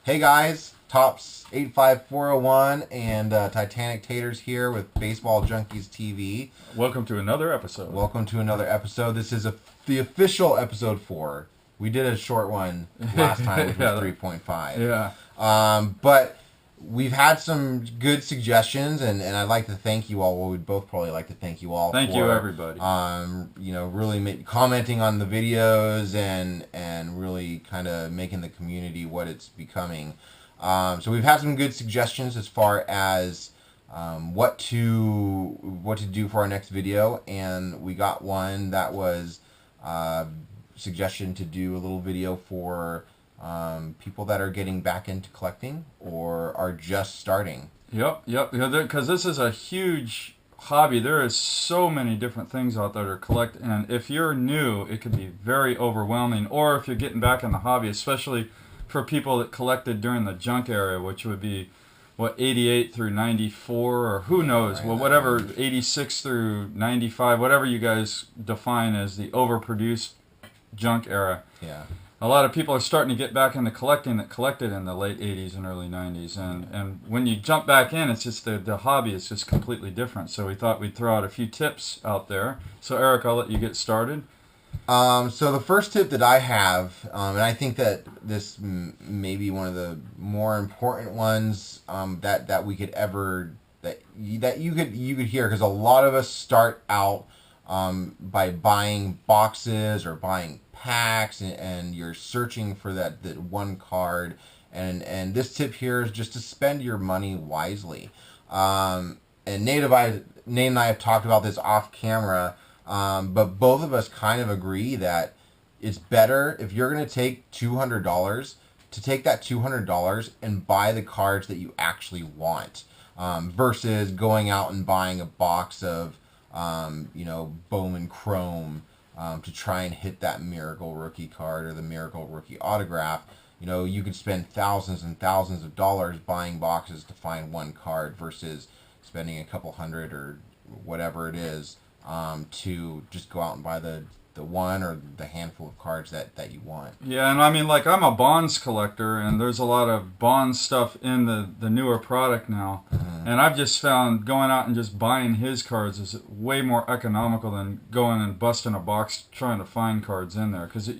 Hey guys, Tops 85401 and Titanic Taters here with Baseball Junkies TV. Welcome to another episode. Welcome to another episode. This is the official episode 4. We did a short one last time, which was 3.5. Yeah. But we've had some good suggestions, and I'd like to thank you all. Well, we'd both probably like to thank you all. Thank you, everybody. Really commenting on the videos and really kind of making the community what it's becoming. So we've had some good suggestions as far as what to do for our next video, and we got one that was suggestion to do a little video for people that are getting back into collecting or are just starting. Yep. Because this is a huge hobby. There is so many different things out there to collect, and if you're new, it could be very overwhelming. Or if you're getting back in the hobby, especially for people that collected during the junk era, which would be 88 through 94, or who knows, right, whatever, 86 through 95, whatever you guys define as the overproduced junk era. Yeah. A lot of people are starting to get back into collecting that collected in the late 80s and early 90s. And when you jump back in, it's just the hobby is just completely different. So we thought we'd throw out a few tips out there. So Eric, I'll let you get started. So the first tip that I have, and I think that this may be one of the more important ones that we could ever, that you could hear, because a lot of us start out by buying boxes or buying packs, and you're searching for that one card, and this tip here is just to spend your money wisely. And Nate and I have talked about this off camera, but both of us kind of agree that it's better if you're going to take $200 to take that $200 and buy the cards that you actually want, versus going out and buying a box of Bowman Chrome to try and hit that Miracle Rookie card or the Miracle Rookie autograph. You could spend thousands and thousands of dollars buying boxes to find one card versus spending a couple hundred or whatever it is to just go out and buy the one or the handful of cards that you want. Yeah, and I mean, like, I'm a Bonds collector, and there's a lot of Bonds stuff in the newer product now. Mm-hmm. And I've just found going out and just buying his cards is way more economical than going and busting a box trying to find cards in there. Because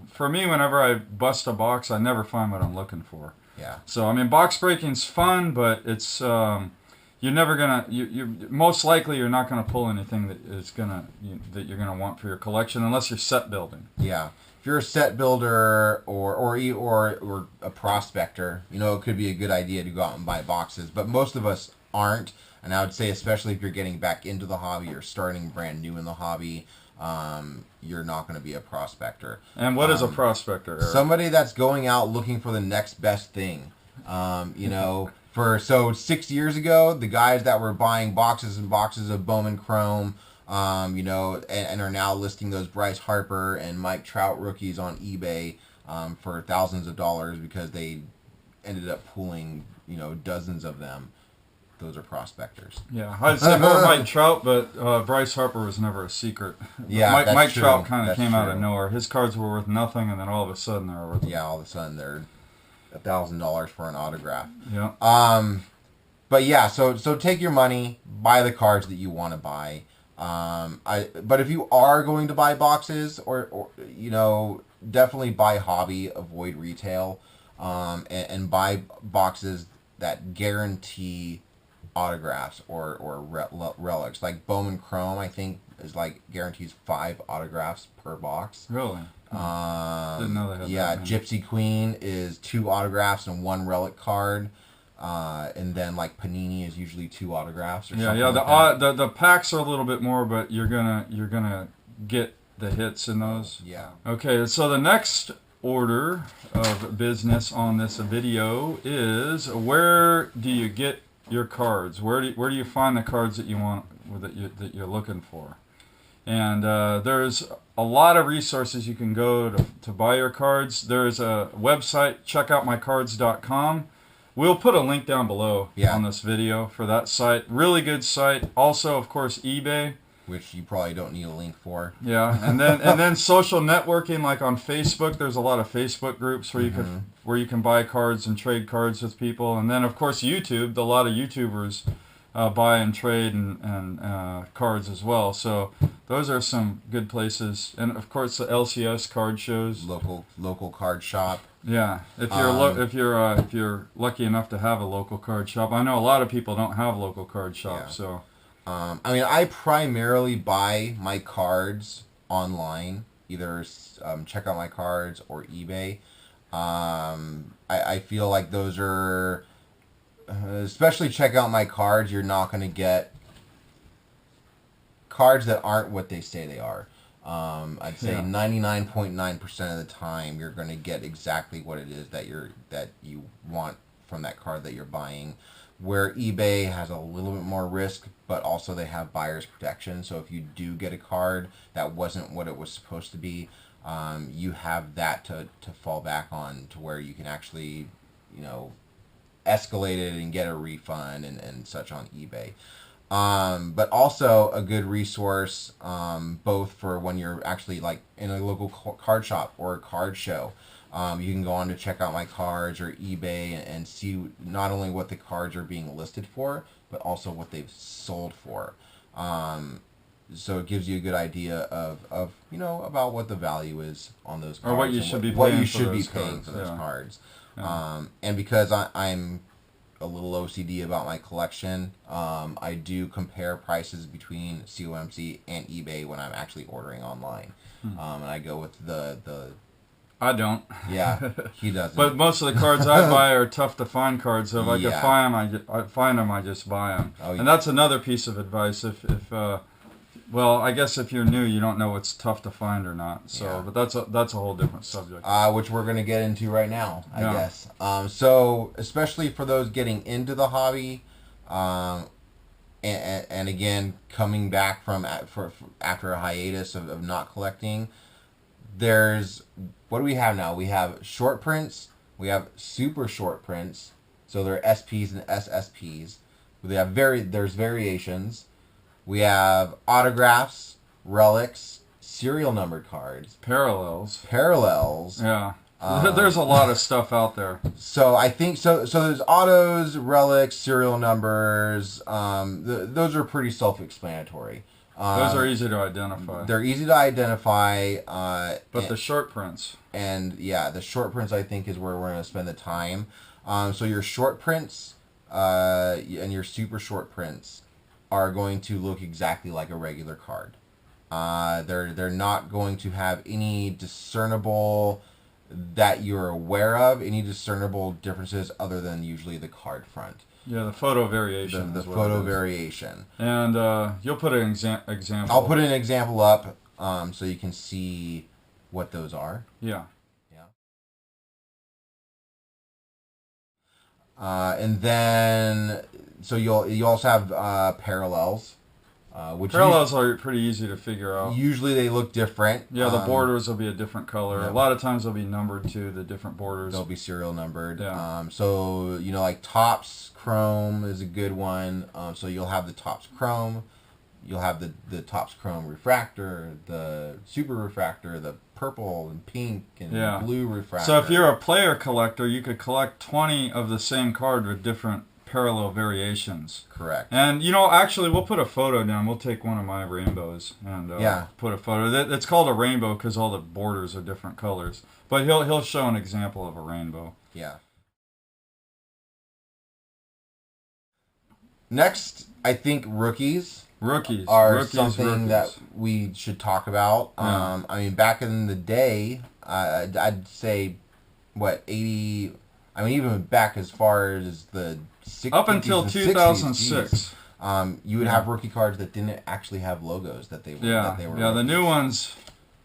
for me, whenever I bust a box, I never find what I'm looking for. Yeah. So, I mean, box breaking's fun, but it's... you're never gonna. You're most likely you're not gonna pull anything that that you're gonna want for your collection unless you're set building. Yeah, if you're a set builder or a prospector, it could be a good idea to go out and buy boxes. But most of us aren't, and I would say especially if you're getting back into the hobby or starting brand new in the hobby, you're not going to be a prospector. And what is a prospector, Eric? Somebody that's going out looking for the next best thing. So 6 years ago, the guys that were buying boxes and boxes of Bowman Chrome, and are now listing those Bryce Harper and Mike Trout rookies on eBay for thousands of dollars because they ended up pulling, dozens of them. Those are prospectors. Yeah, I'd say more Mike Trout, but Bryce Harper was never a secret. Yeah, Mike Trout kind of came out of nowhere. His cards were worth nothing, and then all of a sudden they were worth... Yeah, all of a sudden they're $1,000 for an autograph. Yeah. But yeah, so take your money, buy the cards that you want to buy. But if you are going to buy boxes, or definitely buy hobby, avoid retail, and buy boxes that guarantee autographs or relics. Like Bowman Chrome, I think, is guarantees 5 autographs per box. Really? Didn't know they had yeah, that. Gypsy Queen is 2 autographs and 1 relic card. And then Panini is usually 2 autographs or something. Yeah. The packs are a little bit more, but you're gonna get the hits in those. Yeah. Okay, so the next order of business on this video is, where do you get your cards? Where do you find the cards that you want, that you're looking for? And there's a lot of resources you can go to buy your cards. There's a website, checkoutmycards.com. We'll put a link down below on this video for that site. Really good site. Also, of course, eBay. which you probably don't need a link for. Yeah, and then social networking, like on Facebook, there's a lot of Facebook groups where you can buy cards and trade cards with people, and then of course YouTube, a lot of YouTubers buy and trade and cards as well. So those are some good places, and of course the LCS card shows, local card shop. Yeah, if you're lucky enough to have a local card shop. I know a lot of people don't have local card shops, so. I mean, I primarily buy my cards online, either Check Out My Cards or eBay. I feel like those are, especially Check Out My Cards, you're not going to get cards that aren't what they say they are. I'd say 99.9% of the time you're going to get exactly what it is that you want from that card that you're buying. Where eBay has a little bit more risk, but also they have buyer's protection. So if you do get a card that wasn't what it was supposed to be, you have that to fall back on, to where you can actually, escalate it and get a refund and such on eBay. But also a good resource, both for when you're actually like in a local card shop or a card show. You can go on to Check Out My Cards or eBay and see not only what the cards are being listed for, but also what they've sold for. So it gives you a good idea of about what the value is on those cards. Or what you should be paying for those cards. Yeah. And because I'm a little OCD about my collection, I do compare prices between COMC and eBay when I'm actually ordering online. And I go with the I don't. Yeah, he doesn't. But most of the cards I buy are tough to find cards, so if I can find them, I just buy them. Oh, and that's another piece of advice. Well, I guess if you're new, you don't know what's tough to find or not. So, but that's a whole different subject. Which we're going to get into right now, I guess. So, especially for those getting into the hobby, and again coming back from after a hiatus of not collecting, there's, what do we have now? We have short prints, we have super short prints, so they're SPs and SSPs. There's variations. We have autographs, relics, serial numbered cards, parallels. Yeah. There's a lot of stuff out there. So I think so there's autos, relics, serial numbers. Those are pretty self-explanatory. Those are easy to identify. They're easy to identify. But the short prints. And the short prints I think is where we're going to spend the time. So your short prints and your super short prints are going to look exactly like a regular card. They're not going to have any discernible, that you're aware of, any discernible differences other than usually the card front. Yeah, the photo variation. The photo variation. And you'll put an example. I'll put an example up so you can see what those are. Yeah. And then, so you also have parallels. Which parallels are pretty easy to figure out. Usually they look different. Yeah, the borders will be a different color. Yeah. A lot of times they'll be numbered too, the different borders. They'll be serial numbered. Yeah. So, like Topps Chrome is a good one. So you'll have the Topps Chrome. You'll have the Topps Chrome Refractor, the Super Refractor, the purple and pink and blue Refractor. So if you're a player collector, you could collect 20 of the same card with different parallel variations. Correct. And actually we'll put a photo down. We'll take one of my rainbows and put a photo. It's called a rainbow because all the borders are different colors. But he'll show an example of a rainbow. Yeah. Next, I think rookies are something that we should talk about. Yeah. I mean, back in the day, I'd say, 80... I mean, even back as far as the 60s up until 2006, you would have rookie cards that didn't actually have logos that they were. Yeah, rookies. The new ones,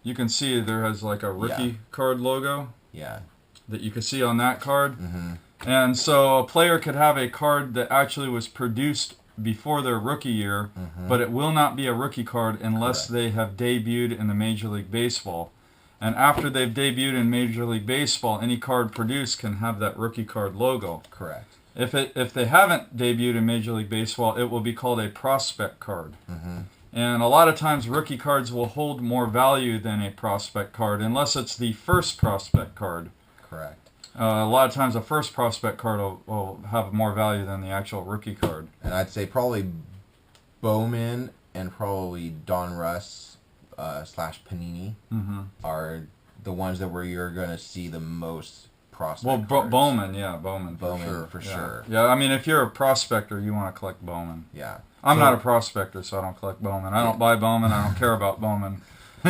you can see there has like a rookie card logo. Yeah. That you can see on that card. Mm-hmm. And so a player could have a card that actually was produced before their rookie year, but it will not be a rookie card unless they have debuted in the Major League Baseball. And after they've debuted in Major League Baseball, any card produced can have that rookie card logo. Correct. If they haven't debuted in Major League Baseball, it will be called a prospect card. Mm-hmm. And a lot of times rookie cards will hold more value than a prospect card, unless it's the first prospect card. Correct. A lot of times a first prospect card will have more value than the actual rookie card. And I'd say probably Bowman and probably Don Russ / Panini are the ones that where you're going to see the most prospect cards. Bowman, yeah, Bowman for sure. Yeah, I mean, if you're a prospector, you want to collect Bowman. Yeah. I'm not a prospector, so I don't collect Bowman. I don't buy Bowman. I don't care about Bowman.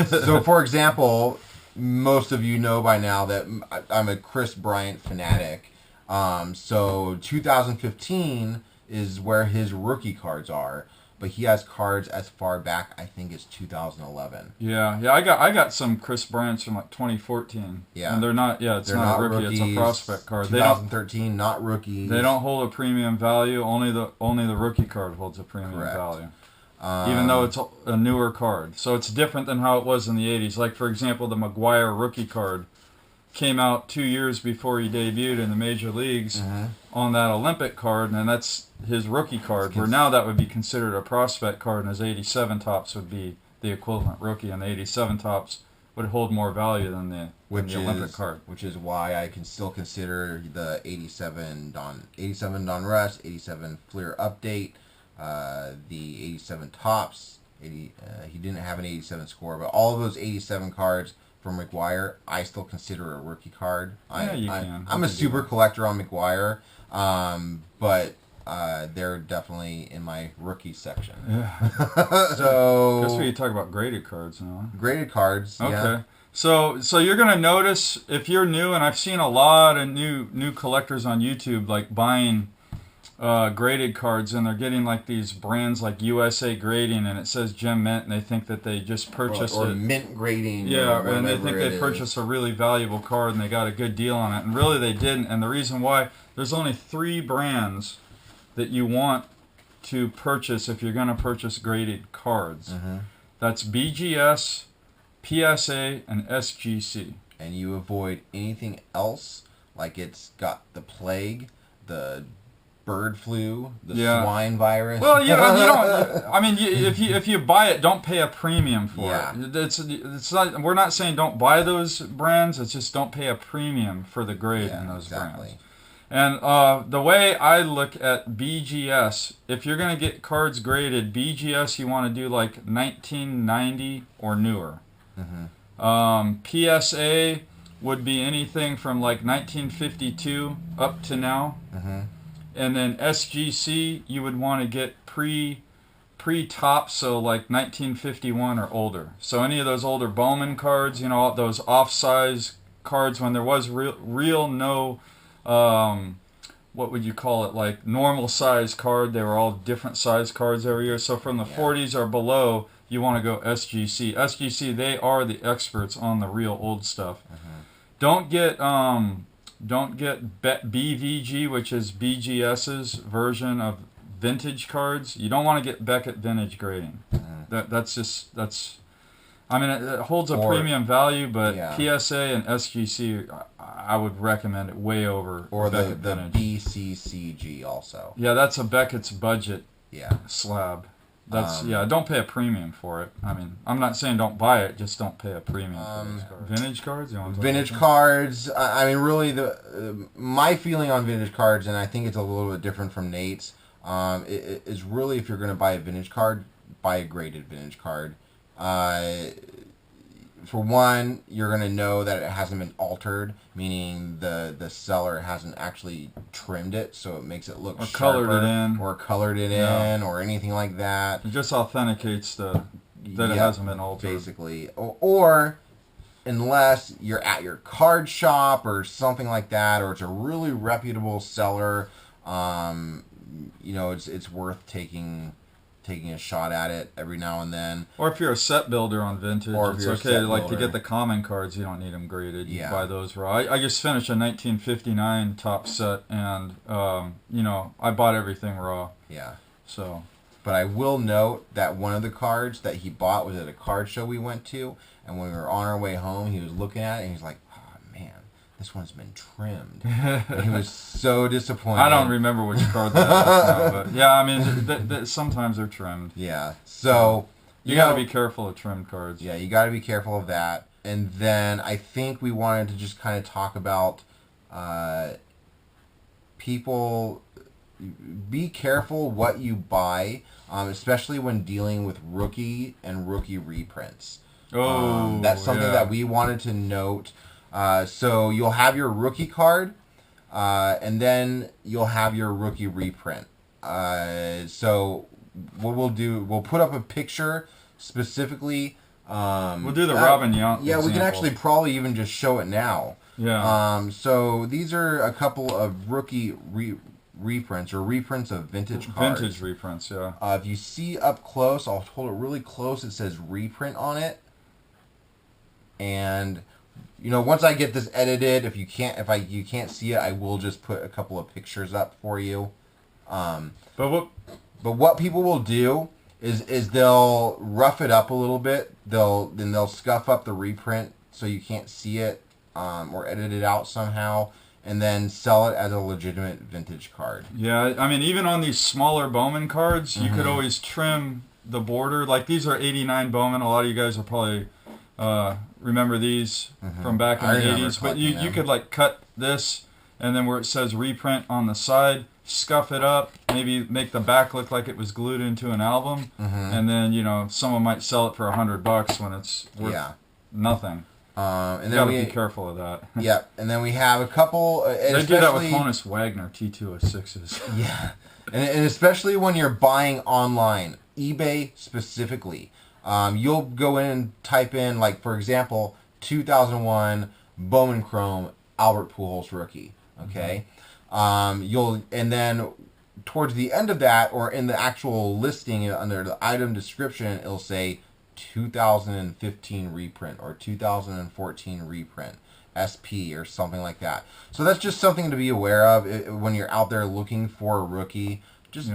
So, for example, most of you know by now that I'm a Chris Bryant fanatic. So 2015 is where his rookie cards are, but he has cards as far back, I think, as 2011. Yeah, I got some Chris Bryants from like 2014. Yeah, and they're not. Yeah, they're not a rookie. Rookies, it's a prospect card. 2013, not rookies. They don't hold a premium value. Only the rookie card holds a premium value. Even though it's a newer card. So it's different than how it was in the 80s. Like, for example, the McGwire rookie card came out 2 years before he debuted in the major leagues on that Olympic card, and that's his rookie card, where now that would be considered a prospect card, and his 87 tops would be the equivalent rookie, and the 87 tops would hold more value than the Olympic card. Which is why I can still consider the 87 Don Russ, 87 Fleer update, the 87 tops. He didn't have an 87 score, but all of those 87 cards from McGwire, I still consider a rookie card. I'm a super collector on McGwire, but they're definitely in my rookie section. Yeah. So that's where you talk about graded cards now. Graded cards. Okay. Yeah. So you're gonna notice if you're new, and I've seen a lot of new collectors on YouTube like buying graded cards, and they're getting like these brands like USA Grading, and it says Gem Mint, and they think that they just purchased or it. Mint Grading. Yeah, and they think they purchased a really valuable card and they got a good deal on it, and really they didn't. And the reason why, there's only 3 brands that you want to purchase if you're going to purchase graded cards. That's BGS, PSA, and SGC. And you avoid anything else, like it's got the plague, the bird flu, the swine virus. Well, you don't. I mean, if you buy it, don't pay a premium for it. It's not. We're not saying don't buy those brands. It's just don't pay a premium for the grade in those brands. And the way I look at BGS, if you're going to get cards graded, BGS you want to do like 1990 or newer. PSA would be anything from like 1952 up to now. And then SGC, you would want to get pre-top, so like 1951 or older. So any of those older Bowman cards, those off-size cards when there was real no, what would you call it, like normal size card. They were all different size cards every year. So from the 40s or below, you want to go SGC. SGC, they are the experts on the real old stuff. Don't get BVG, which is BGS's version of vintage cards. You don't want to get Beckett vintage grading. I mean, it holds a premium value, but PSA and SGC, I would recommend it way over Beckett the vintage. BCCG also. Yeah, that's a Beckett's budget slab. That's don't pay a premium for it. I mean, I'm not saying don't buy it, just don't pay a premium for those cards. Vintage cards? You want to vintage cards, I mean, really, my feeling on vintage cards, and I think it's a little bit different from Nate's, is really if you're going to buy a vintage card, buy a graded vintage card. For one, you're going to know that it hasn't been altered, meaning the seller hasn't actually trimmed it, so it makes it look sharper, colored it in, or anything like that. It just authenticates that it hasn't been altered. Basically. Or unless you're at your card shop or something like that, or it's a really reputable seller, it's worth taking a shot at it every now and then. Or if you're a set builder on vintage, it's okay. Like to get the common cards, you don't need them graded. You buy those raw. I just finished a 1959 top set, and I bought everything raw. Yeah. So. But I will note that one of the cards that he bought was at a card show we went to, and when we were on our way home, he was looking at it and he's like, this one's been trimmed. And he was so disappointed. I don't remember which card that was now, but yeah, I mean, sometimes they're trimmed. Yeah. So You got to be careful of trim cards. Yeah, you got to be careful of that. And then I think we wanted to just kind of talk about people. Be careful what you buy, especially when dealing with rookie and rookie reprints. That's something that we wanted to note. So you'll have your rookie card, and then you'll have your rookie reprint. So what we'll do, we'll put up a picture specifically. We'll do the Robin Yount example. We can actually probably even just show it now. Yeah. So these are a couple of rookie reprints or reprints of vintage cards. Vintage reprints, yeah. If you see up close, I'll hold it really close. It says reprint on it. And once I get this edited, if you can't see it, I will just put a couple of pictures up for you. But what people will do is they'll rough it up a little bit. They'll scuff up the reprint so you can't see it, or edit it out somehow, and then sell it as a legitimate vintage card. Yeah, I mean, even on these smaller Bowman cards, you could always trim the border. Like, these are 89 Bowman. A lot of you guys will probably remember these from back in the 80s. But you could, like, cut this, and then where it says reprint on the side, scuff it up, maybe make the back look like it was glued into an album, and then, someone might sell it for $100 when it's worth nothing. And then we be careful of that. Yep, and then we have a couple. They do that with Honus Wagner T206s. Yeah, and especially when you're buying online, eBay specifically, you'll go in and type in, like, for example, 2001 Bowman Chrome Albert Pujols rookie. Okay, and then towards the end of that, or in the actual listing under the item description, it'll say 2015 reprint or 2014 reprint SP or something like that. So that's just something to be aware of when you're out there looking for a rookie. Just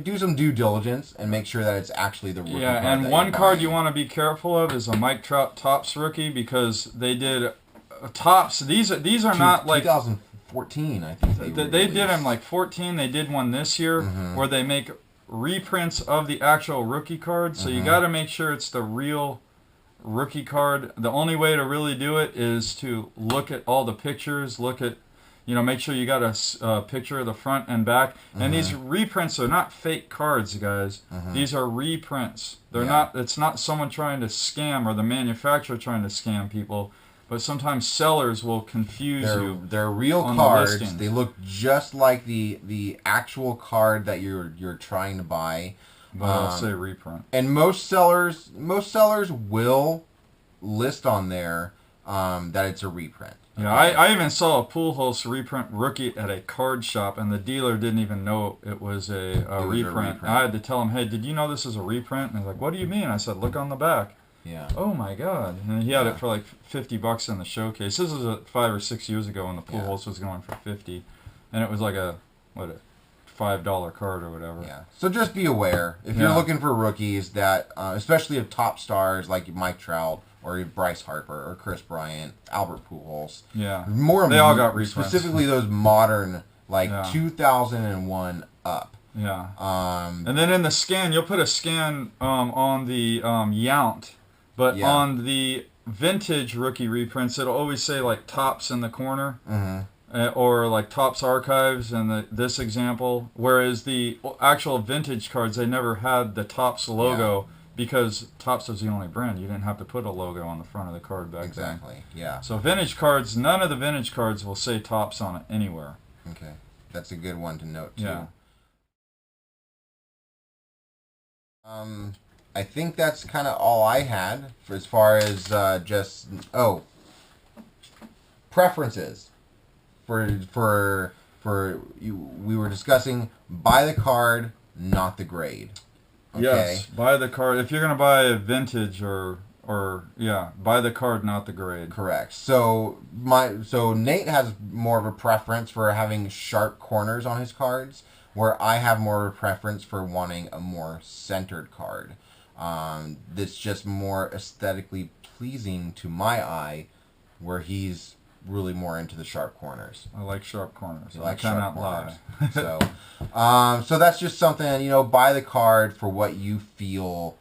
do some due diligence and make sure that it's actually the rookie. Yeah, and one card you want to be careful of is a Mike Trout Topps rookie, because they did Topps. These are not like 2014. I think they did them like 14. They did one this year where they make reprints of the actual rookie card, so you got to make sure it's the real rookie card. The only way to really do it is to look at all the pictures, make sure you got a picture of the front and back. And these reprints are not fake cards, guys. These are reprints. They're not. It's not someone trying to scam or the manufacturer trying to scam people. But sometimes sellers will confuse you. They're real cards. They look just like the actual card that you're trying to buy. But I'll say reprint. And most sellers will list on there that it's a reprint. Yeah, I even saw a Pujols reprint rookie at a card shop, and the dealer didn't even know it was a reprint. I had to tell him, hey, did you know this is a reprint? And he's like, what do you mean? I said, look on the back. Yeah. Oh my God! And he had it for like $50 in the showcase. This was 5 or 6 years ago when the Pujols was going for $50, and it was like a $5 card or whatever. Yeah. So just be aware if you're looking for rookies that, especially of top stars like Mike Trout or Bryce Harper or Chris Bryant, Albert Pujols. Yeah. They all got reprints. Specifically those modern, 2001 up. Yeah. And then in the scan, you'll put a scan on the Yount. But on the vintage rookie reprints, it'll always say like Topps in the corner, or like Topps Archives in this example. Whereas the actual vintage cards, they never had the Topps logo because Topps was the only brand. You didn't have to put a logo on the front of the card back then. Exactly. Yeah. So vintage cards, none of the vintage cards will say Topps on it anywhere. Okay, that's a good one to note too. Yeah. I think that's kind of all I had for as far as preferences for you. We were discussing buy the card, not the grade. Okay? Yes, buy the card if you're gonna buy a vintage or buy the card, not the grade. Correct. So Nate has more of a preference for having sharp corners on his cards, where I have more of a preference for wanting a more centered card. That's just more aesthetically pleasing to my eye, where he's really more into the sharp corners. I like sharp corners. I cannot lie. So that's just something, buy the card for what you feel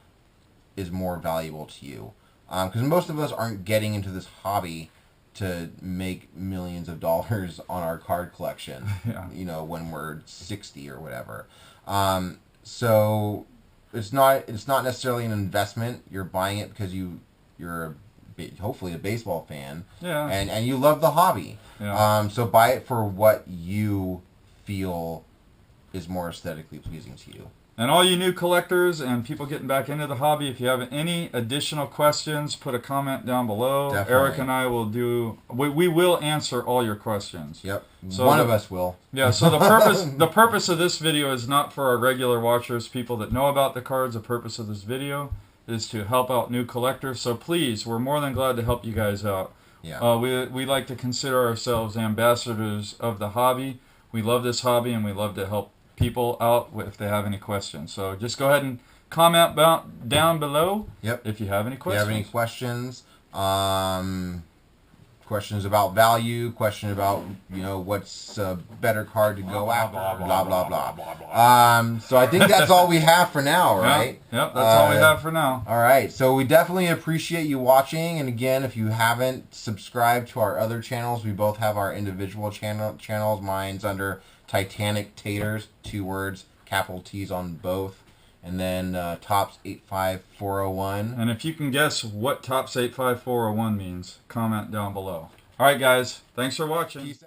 is more valuable to you. Because most of us aren't getting into this hobby to make millions of dollars on our card collection, Yeah. you know, when we're 60 or whatever. So it's not necessarily an investment. You're buying it because you're hopefully a baseball fan, Yeah. and you love the hobby. Yeah. So buy it for what you feel is more aesthetically pleasing to you. And all you new collectors and people getting back into the hobby, if you have any additional questions, put a comment down below. Definitely. Eric and I will we will answer all your questions. Yep. So One of us will. Yeah, so the purpose of this video is not for our regular watchers, people that know about the cards. The purpose of this video is to help out new collectors. So please, we're more than glad to help you guys out. Yeah. We like to consider ourselves ambassadors of the hobby. We love this hobby and we love to help people out if they have any questions. So just go ahead and comment down below. Yep. If you have any questions. If you have any questions, questions about value, question about, you know, what's a better card to go after, blah blah blah. So I think that's all we have for now, right? Yep, that's all we have for now. All right. So we definitely appreciate you watching. And again, if you haven't subscribed to our other channels, we both have our individual channels. Mine's under Titanic Taters, 2 words, capital T's on both. And then Tops 85401. And if you can guess what Tops 85401 means, comment down below. All right, guys. Thanks for watching. Peace.